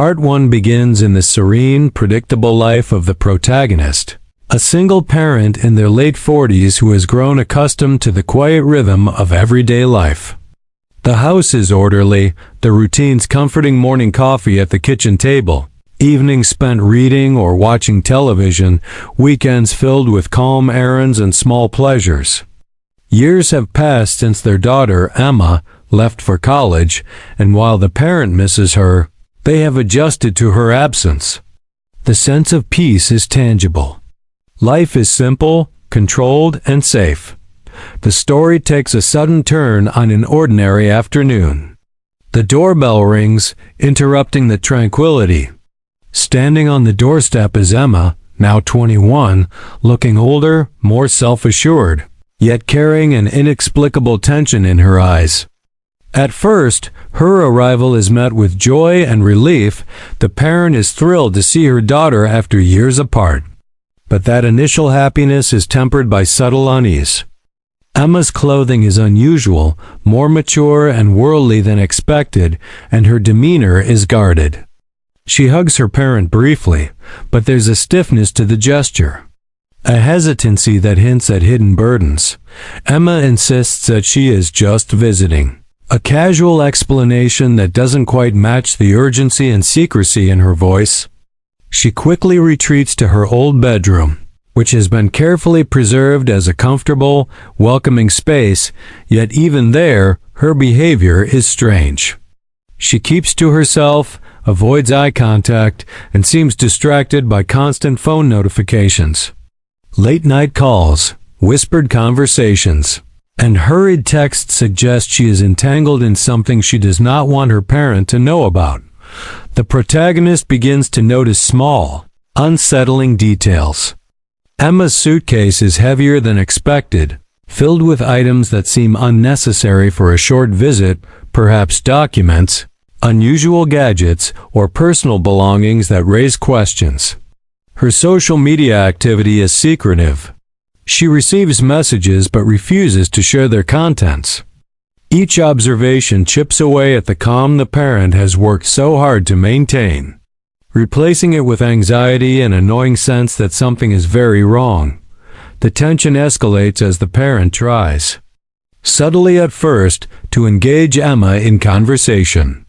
Part 1 begins in the serene, predictable life of the protagonist, a single parent in their late 40s who has grown accustomed to the quiet rhythm of everyday life. The house is orderly, the routine's comforting morning coffee at the kitchen table, evenings spent reading or watching television, weekends filled with calm errands and small pleasures. Years have passed since their daughter, Emma, left for college, and while the parent misses her, they have adjusted to her absence. The sense of peace is tangible. Life is simple, controlled, and safe. The story takes a sudden turn on an ordinary afternoon. The doorbell rings, interrupting the tranquility. Standing on the doorstep is Emma, now 21, looking older, more self-assured, yet carrying an inexplicable tension in her eyes. At first, her arrival is met with joy and relief. The parent is thrilled to see her daughter after years apart. But that initial happiness is tempered by subtle unease. Emma's clothing is unusual, more mature and worldly than expected, and her demeanor is guarded. She hugs her parent briefly, but there's a stiffness to the gesture, a hesitancy that hints at hidden burdens. Emma insists that she is just visiting, a casual explanation that doesn't quite match the urgency and secrecy in her voice. She quickly retreats to her old bedroom, which has been carefully preserved as a comfortable, welcoming space, yet even there, her behavior is strange. She keeps to herself, avoids eye contact, and seems distracted by constant phone notifications. Late-night calls, whispered conversations, and hurried texts suggest she is entangled in something she does not want her parent to know about. The protagonist begins to notice small, unsettling details. Emma's suitcase is heavier than expected, filled with items that seem unnecessary for a short visit, perhaps documents, unusual gadgets, or personal belongings that raise questions. Her social media activity is secretive. She receives messages but refuses to share their contents. Each observation chips away at the calm the parent has worked so hard to maintain, replacing it with anxiety and a gnawing sense that something is very wrong. The tension escalates as the parent tries, subtly at first, to engage Emma in conversation.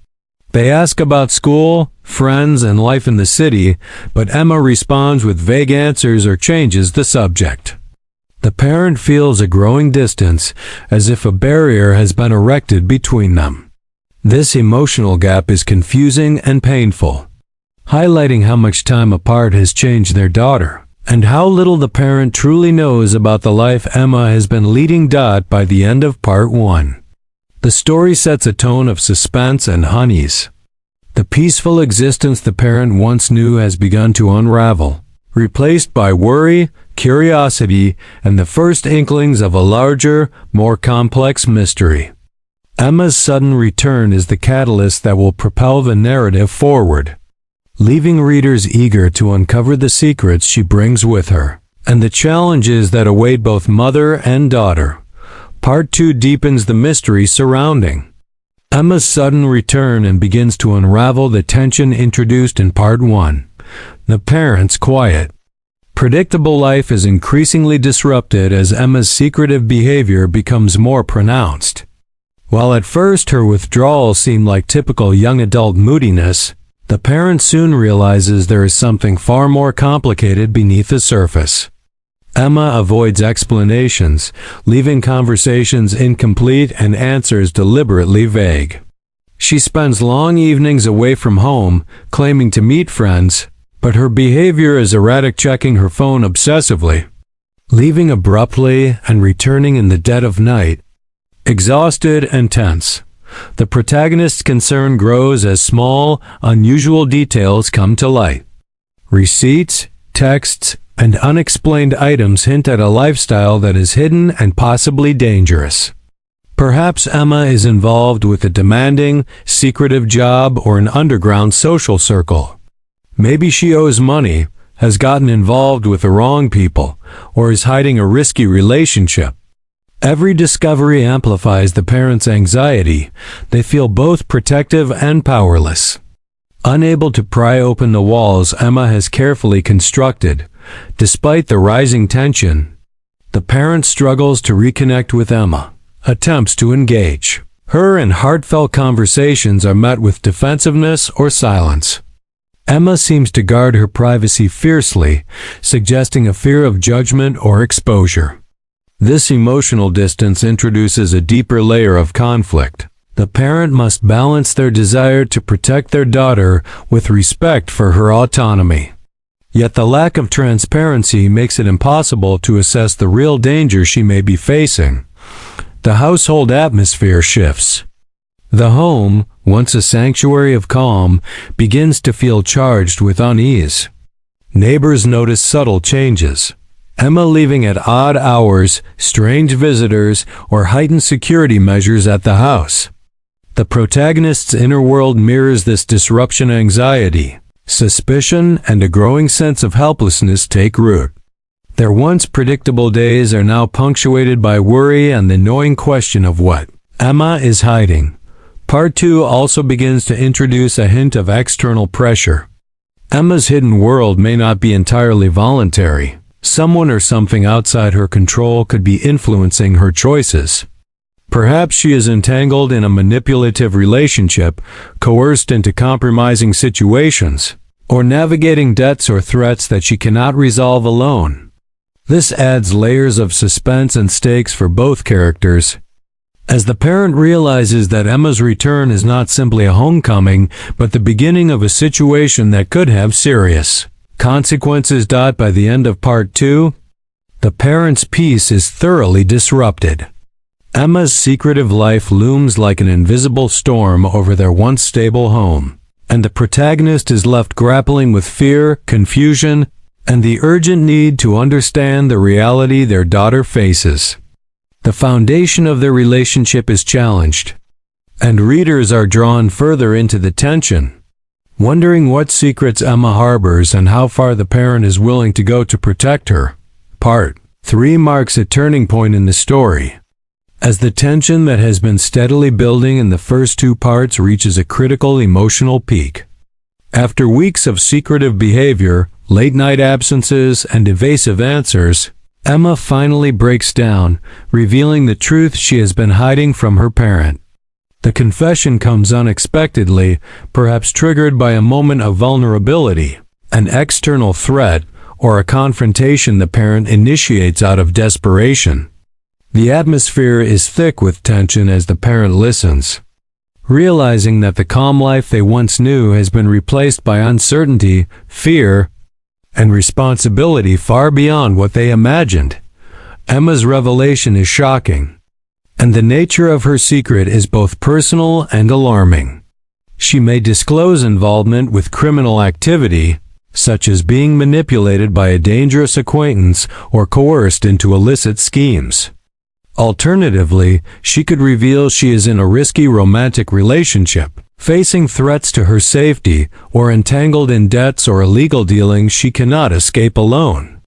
They ask about school, friends, and life in the city, but Emma responds with vague answers or changes the subject. The parent feels a growing distance, as if a barrier has been erected between them. This emotional gap is confusing and painful, highlighting how much time apart has changed their daughter, and how little the parent truly knows about the life Emma has been leading. By the end of Part 1, the story sets a tone of suspense and unease. The peaceful existence the parent once knew has begun to unravel, replaced by worry, curiosity, and the first inklings of a larger, more complex mystery. Emma's sudden return is the catalyst that will propel the narrative forward, leaving readers eager to uncover the secrets she brings with her, and the challenges that await both mother and daughter. Part 2 deepens the mystery surrounding Emma's sudden return and begins to unravel the tension introduced in Part 1. The parent's quiet, predictable life is increasingly disrupted as Emma's secretive behavior becomes more pronounced. While at first her withdrawal seemed like typical young adult moodiness, the parent soon realizes there is something far more complicated beneath the surface. Emma avoids explanations, leaving conversations incomplete and answers deliberately vague. She spends long evenings away from home, claiming to meet friends, but her behavior is erratic, checking her phone obsessively, leaving abruptly and returning in the dead of night, exhausted and tense. The protagonist's concern grows as small, unusual details come to light. Receipts, texts, and unexplained items hint at a lifestyle that is hidden and possibly dangerous. Perhaps Emma is involved with a demanding, secretive job or an underground social circle. Maybe she owes money, has gotten involved with the wrong people, or is hiding a risky relationship. Every discovery amplifies the parents' anxiety. They feel both protective and powerless. Unable to pry open the walls Emma has carefully constructed, despite the rising tension, the parent struggles to reconnect with Emma, attempts to engage her in heartfelt conversations are met with defensiveness or silence. Emma seems to guard her privacy fiercely, suggesting a fear of judgment or exposure. This emotional distance introduces a deeper layer of conflict. The parent must balance their desire to protect their daughter with respect for her autonomy. Yet the lack of transparency makes it impossible to assess the real danger she may be facing. The household atmosphere shifts. The home, once a sanctuary of calm, begins to feel charged with unease. Neighbors notice subtle changes. Emma leaving at odd hours, strange visitors, or heightened security measures at the house. The protagonist's inner world mirrors this disruption. Anxiety, suspicion, and a growing sense of helplessness take root. Their once predictable days are now punctuated by worry and the gnawing question of what Emma is hiding. Part 2 also begins to introduce a hint of external pressure. Emma's hidden world may not be entirely voluntary. Someone or something outside her control could be influencing her choices. Perhaps she is entangled in a manipulative relationship, coerced into compromising situations, or navigating debts or threats that she cannot resolve alone. This adds layers of suspense and stakes for both characters. As the parent realizes that Emma's return is not simply a homecoming, but the beginning of a situation that could have serious consequences. By the end of Part 2, the parent's peace is thoroughly disrupted. Emma's secretive life looms like an invisible storm over their once stable home, and the protagonist is left grappling with fear, confusion, and the urgent need to understand the reality their daughter faces. The foundation of their relationship is challenged, and readers are drawn further into the tension, wondering what secrets Emma harbors and how far the parent is willing to go to protect her. Part 3 marks a turning point in the story, as the tension that has been steadily building in the first 2 parts reaches a critical emotional peak. After weeks of secretive behavior, late-night absences, and evasive answers, Emma finally breaks down, revealing the truth she has been hiding from her parent. The confession comes unexpectedly, perhaps triggered by a moment of vulnerability, an external threat, or a confrontation the parent initiates out of desperation. The atmosphere is thick with tension as the parent listens, realizing that the calm life they once knew has been replaced by uncertainty, fear, and responsibility far beyond what they imagined. Emma's revelation is shocking, and the nature of her secret is both personal and alarming. She may disclose involvement with criminal activity, such as being manipulated by a dangerous acquaintance or coerced into illicit schemes. Alternatively, she could reveal she is in a risky romantic relationship, facing threats to her safety, or entangled in debts or illegal dealings she cannot escape alone.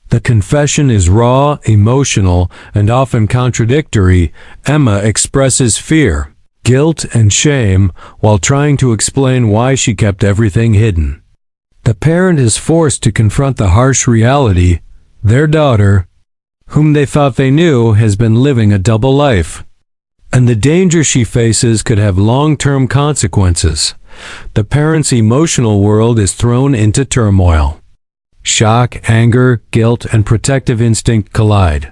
The confession is raw, emotional, and often contradictory. Emma expresses fear, guilt, and shame while trying to explain why she kept everything hidden. The parent is forced to confront the harsh reality: their daughter, whom they thought they knew, has been living a double life, and the danger she faces could have long-term consequences. The parent's emotional world is thrown into turmoil. Shock, anger, guilt, and protective instinct collide.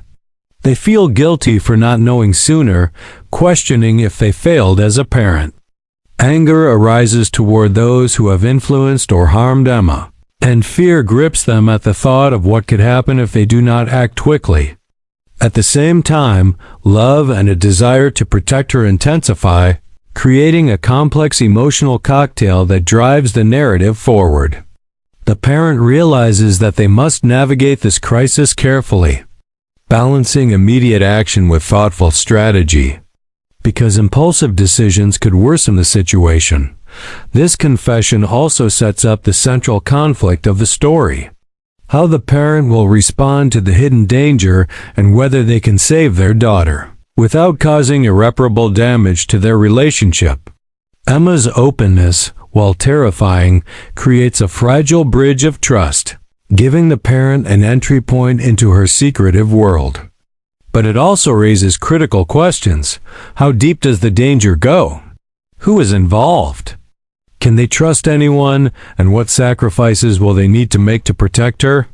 They feel guilty for not knowing sooner, questioning if they failed as a parent. Anger arises toward those who have influenced or harmed Emma, and fear grips them at the thought of what could happen if they do not act quickly. At the same time, love and a desire to protect her intensify, creating a complex emotional cocktail that drives the narrative forward. The parent realizes that they must navigate this crisis carefully, balancing immediate action with thoughtful strategy, because impulsive decisions could worsen the situation. This confession also sets up the central conflict of the story: how the parent will respond to the hidden danger and whether they can save their daughter without causing irreparable damage to their relationship. Emma's openness, while terrifying, creates a fragile bridge of trust, giving the parent an entry point into her secretive world. But it also raises critical questions. How deep does the danger go? Who is involved? Can they trust anyone, and what sacrifices will they need to make to protect her?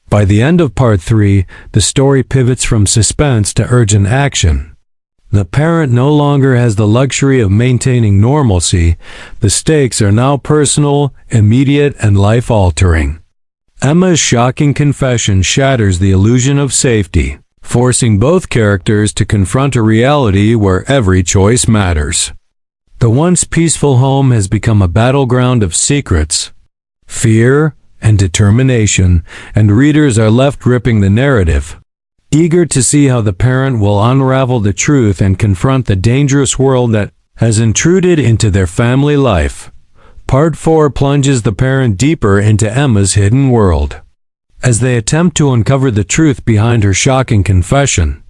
By the end of Part 3, the story pivots from suspense to urgent action. The parent no longer has the luxury of maintaining normalcy. The stakes are now personal, immediate, and life-altering. Emma's shocking confession shatters the illusion of safety, forcing both characters to confront a reality where every choice matters. The once peaceful home has become a battleground of secrets, fear, and determination, and readers are left gripping the narrative, eager to see how the parent will unravel the truth and confront the dangerous world that has intruded into their family life. Part 4 plunges the parent deeper into Emma's hidden world, as they attempt to uncover the truth behind her shocking confession.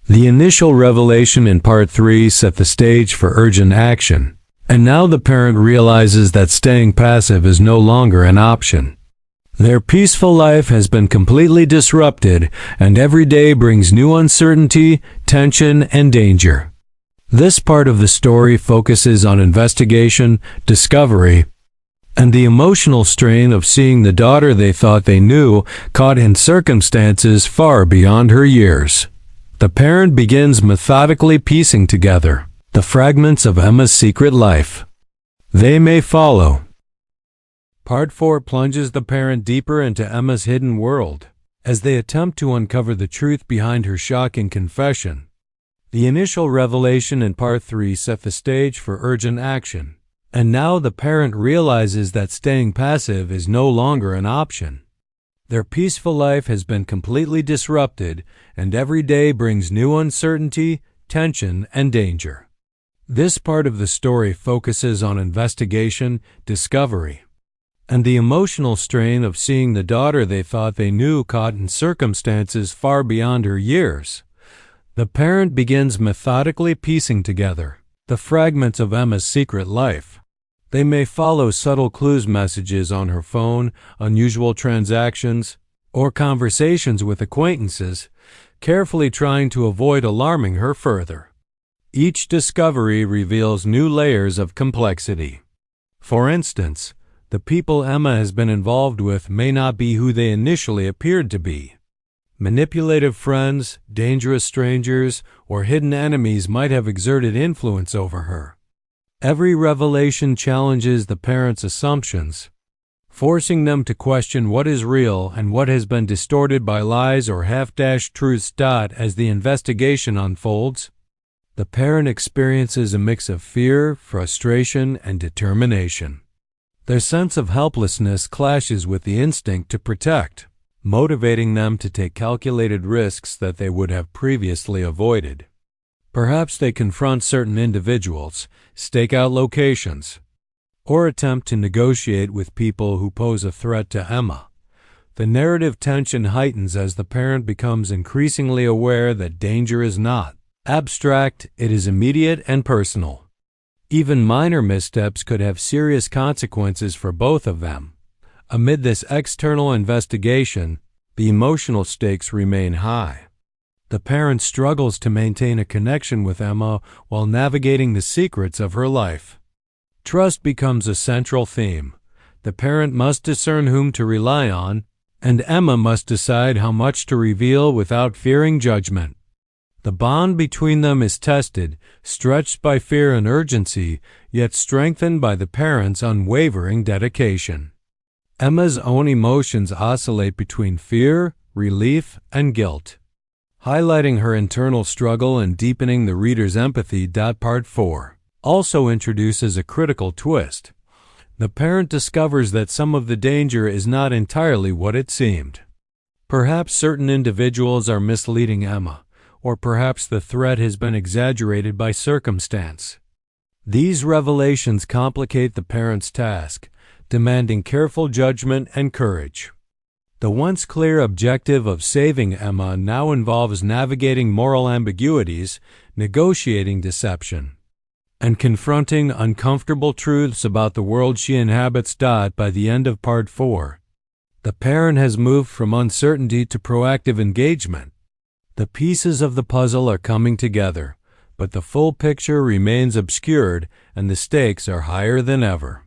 The initial revelation in Part 3 set the stage for urgent action, and now the parent realizes that staying passive is no longer an option. Their peaceful life has been completely disrupted, and every day brings new uncertainty, tension, and danger. This part of the story focuses on investigation, discovery, and the emotional strain of seeing the daughter they thought they knew caught in circumstances far beyond her years. The parent begins methodically piecing together the fragments of Emma's secret life. They may follow. Part 4 plunges the parent deeper into Emma's hidden world, as they attempt to uncover the truth behind her shocking confession. The initial revelation in Part 3 set the stage for urgent action, and now the parent realizes that staying passive is no longer an option. Their peaceful life has been completely disrupted, and every day brings new uncertainty, tension, and danger. This part of the story focuses on investigation, discovery, and the emotional strain of seeing the daughter they thought they knew caught in circumstances far beyond her years. The parent begins methodically piecing together the fragments of Emma's secret life. They may follow subtle clues, messages on her phone, unusual transactions, or conversations with acquaintances, carefully trying to avoid alarming her further. Each discovery reveals new layers of complexity. For instance, the people Emma has been involved with may not be who they initially appeared to be. Manipulative friends, dangerous strangers, or hidden enemies might have exerted influence over her. Every revelation challenges the parents' assumptions, forcing them to question what is real and what has been distorted by lies or half-dashed truths. As the investigation unfolds, the parent experiences a mix of fear, frustration, and determination. Their sense of helplessness clashes with the instinct to protect, motivating them to take calculated risks that they would have previously avoided. Perhaps they confront certain individuals, stake out locations, or attempt to negotiate with people who pose a threat to Emma. The narrative tension heightens as the parent becomes increasingly aware that danger is not abstract, it is immediate and personal. Even minor missteps could have serious consequences for both of them. Amid this external investigation, the emotional stakes remain high. The parent struggles to maintain a connection with Emma while navigating the secrets of her life. Trust becomes a central theme. The parent must discern whom to rely on, and Emma must decide how much to reveal without fearing judgment. The bond between them is tested, stretched by fear and urgency, yet strengthened by the parent's unwavering dedication. Emma's own emotions oscillate between fear, relief, and guilt, highlighting her internal struggle and deepening the reader's empathy. Part 4 also introduces a critical twist. The parent discovers that some of the danger is not entirely what it seemed. Perhaps certain individuals are misleading Emma, or perhaps the threat has been exaggerated by circumstance. These revelations complicate the parent's task, demanding careful judgment and courage. The once clear objective of saving Emma now involves navigating moral ambiguities, negotiating deception, and confronting uncomfortable truths about the world she inhabits. By the end of Part 4, the parent has moved from uncertainty to proactive engagement. The pieces of the puzzle are coming together, but the full picture remains obscured and the stakes are higher than ever.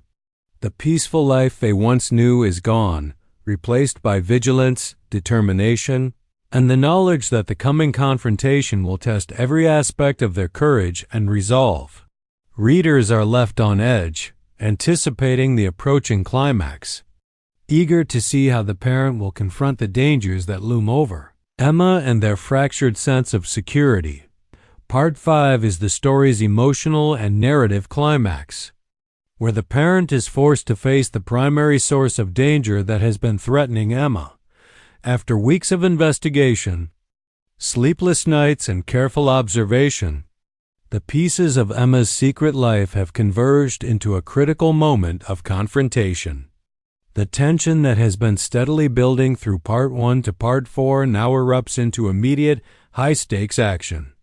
The peaceful life they once knew is gone, replaced by vigilance, determination, and the knowledge that the coming confrontation will test every aspect of their courage and resolve. Readers are left on edge, anticipating the approaching climax, eager to see how the parent will confront the dangers that loom over Emma and their fractured sense of security. Part 5 is the story's emotional and narrative climax, where the parent is forced to face the primary source of danger that has been threatening Emma. After weeks of investigation, sleepless nights, and careful observation, the pieces of Emma's secret life have converged into a critical moment of confrontation. The tension that has been steadily building through Part 1 to Part 4 now erupts into immediate, high-stakes action.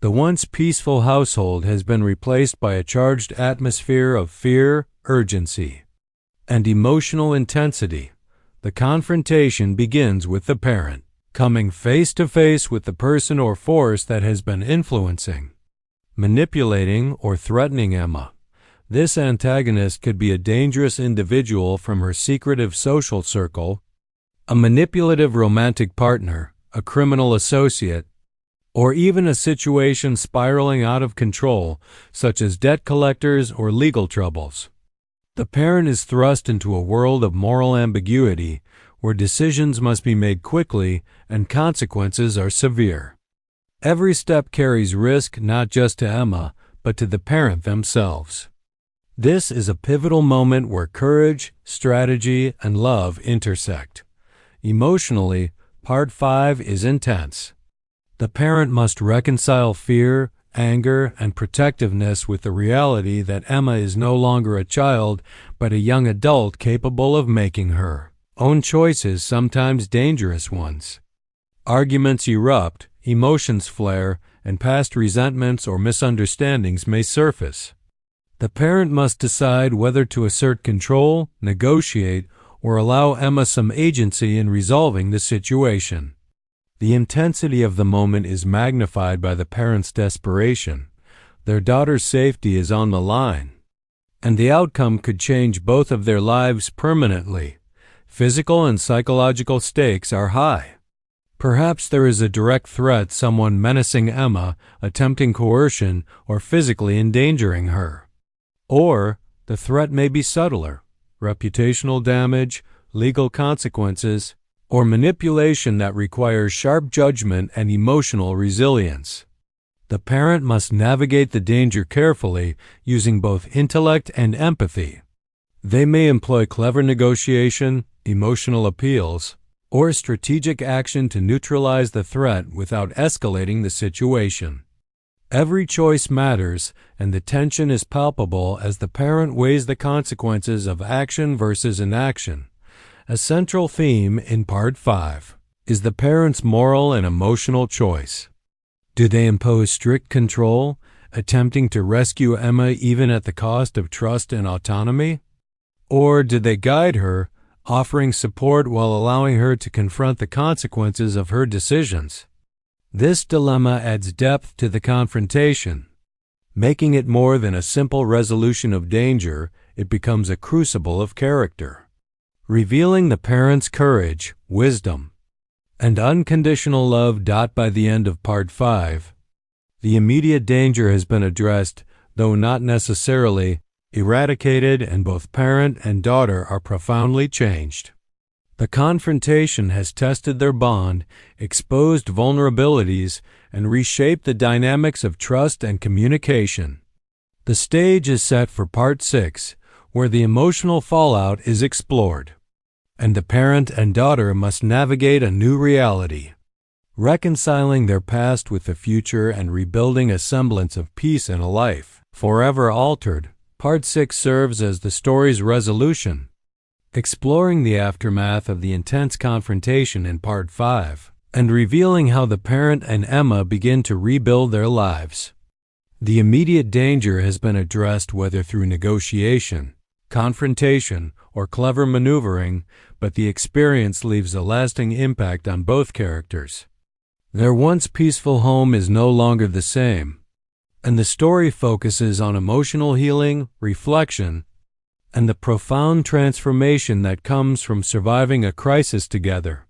The once peaceful household has been replaced by a charged atmosphere of fear, urgency, and emotional intensity. The confrontation begins with the parent coming face to face with the person or force that has been influencing, manipulating, or threatening Emma. This antagonist could be a dangerous individual from her secretive social circle, a manipulative romantic partner, a criminal associate, or even a situation spiraling out of control, such as debt collectors or legal troubles. The parent is thrust into a world of moral ambiguity, where decisions must be made quickly and consequences are severe. Every step carries risk not just to Emma, but to the parent themselves. This is a pivotal moment where courage, strategy, and love intersect. Emotionally, Part 5 is intense. The parent must reconcile fear, anger, and protectiveness with the reality that Emma is no longer a child, but a young adult capable of making her own choices, sometimes dangerous ones. Arguments erupt, emotions flare, and past resentments or misunderstandings may surface. The parent must decide whether to assert control, negotiate, or allow Emma some agency in resolving the situation. The intensity of the moment is magnified by the parents' desperation. Their daughter's safety is on the line, and the outcome could change both of their lives permanently. Physical and psychological stakes are high. Perhaps there is a direct threat, someone menacing Emma, attempting coercion, or physically endangering her. Or the threat may be subtler: reputational damage, legal consequences, or manipulation that requires sharp judgment and emotional resilience. The parent must navigate the danger carefully, using both intellect and empathy. They may employ clever negotiation, emotional appeals, or strategic action to neutralize the threat without escalating the situation. Every choice matters, and the tension is palpable as the parent weighs the consequences of action versus inaction. A central theme in Part 5 is the parent's moral and emotional choice. Do they impose strict control, attempting to rescue Emma even at the cost of trust and autonomy? Or do they guide her, offering support while allowing her to confront the consequences of her decisions? This dilemma adds depth to the confrontation. Making it more than a simple resolution of danger, it becomes a crucible of character, revealing the parent's courage, wisdom, and unconditional love. By the end of Part 5, the immediate danger has been addressed, though not necessarily eradicated, and both parent and daughter are profoundly changed. The confrontation has tested their bond, exposed vulnerabilities, and reshaped the dynamics of trust and communication. The stage is set for Part 6, where the emotional fallout is explored, and the parent and daughter must navigate a new reality, reconciling their past with the future and rebuilding a semblance of peace in a life forever altered. Part 6 serves as the story's resolution, exploring the aftermath of the intense confrontation in Part 5, and revealing how the parent and Emma begin to rebuild their lives. The immediate danger has been addressed whether through negotiation, confrontation, or clever maneuvering, but the experience leaves a lasting impact on both characters. Their once peaceful home is no longer the same, and the story focuses on emotional healing, reflection, and the profound transformation that comes from surviving a crisis together.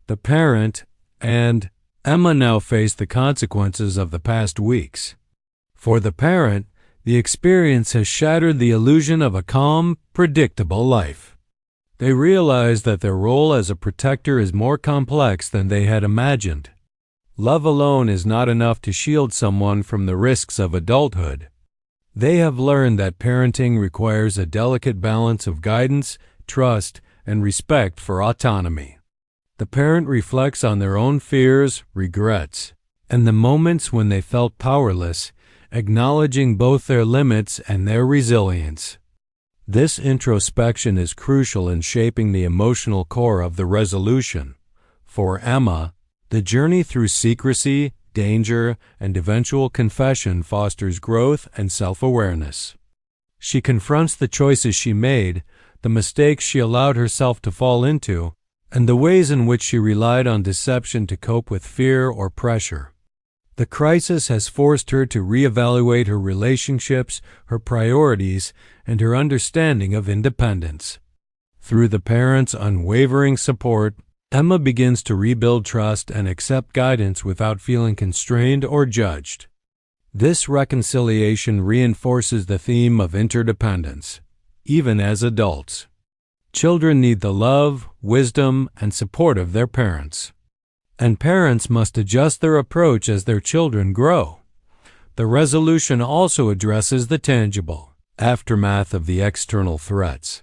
The parent and Emma now face the consequences of the past weeks. For the parent, the experience has shattered the illusion of a calm, predictable life. They realize that their role as a protector is more complex than they had imagined. Love alone is not enough to shield someone from the risks of adulthood. They have learned that parenting requires a delicate balance of guidance, trust, and respect for autonomy. The parent reflects on their own fears, regrets, and the moments when they felt powerless, acknowledging both their limits and their resilience. This introspection is crucial in shaping the emotional core of the resolution. For Emma, the journey through secrecy, danger, and eventual confession fosters growth and self-awareness. She confronts the choices she made, the mistakes she allowed herself to fall into, and the ways in which she relied on deception to cope with fear or pressure. The crisis has forced her to reevaluate her relationships, her priorities, and her understanding of independence. Through the parents' unwavering support, Emma begins to rebuild trust and accept guidance without feeling constrained or judged. This reconciliation reinforces the theme of interdependence, even as adults. Children need the love, wisdom, and support of their parents. And parents must adjust their approach as their children grow. The resolution also addresses the tangible aftermath of the external threats.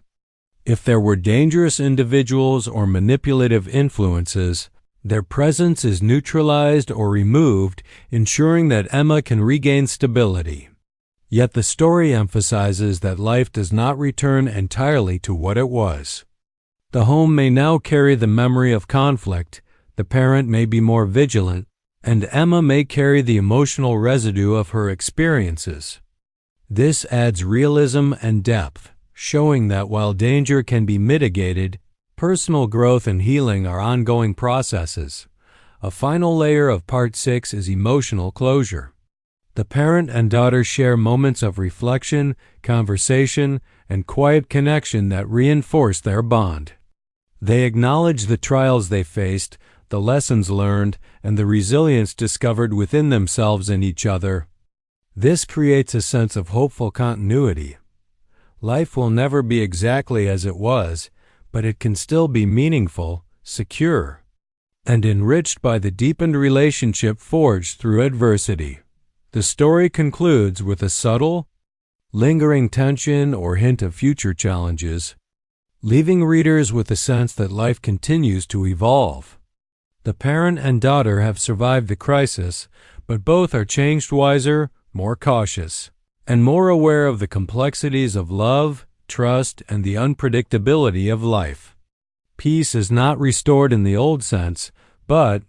If there were dangerous individuals or manipulative influences, their presence is neutralized or removed, ensuring that Emma can regain stability. Yet the story emphasizes that life does not return entirely to what it was. The home may now carry the memory of conflict, the parent may be more vigilant, and Emma may carry the emotional residue of her experiences. This adds realism and depth, showing that while danger can be mitigated, personal growth and healing are ongoing processes. A final layer of Part 6 is emotional closure. The parent and daughter share moments of reflection, conversation, and quiet connection that reinforce their bond. They acknowledge the trials they faced, the lessons learned, and the resilience discovered within themselves and each other. This creates a sense of hopeful continuity. Life will never be exactly as it was, but it can still be meaningful, secure, and enriched by the deepened relationship forged through adversity. The story concludes with a subtle, lingering tension or hint of future challenges, leaving readers with a sense that life continues to evolve. The parent and daughter have survived the crisis, but both are changed wiser, more cautious, and more aware of the complexities of love, trust, and the unpredictability of life. Peace is not restored in the old sense, but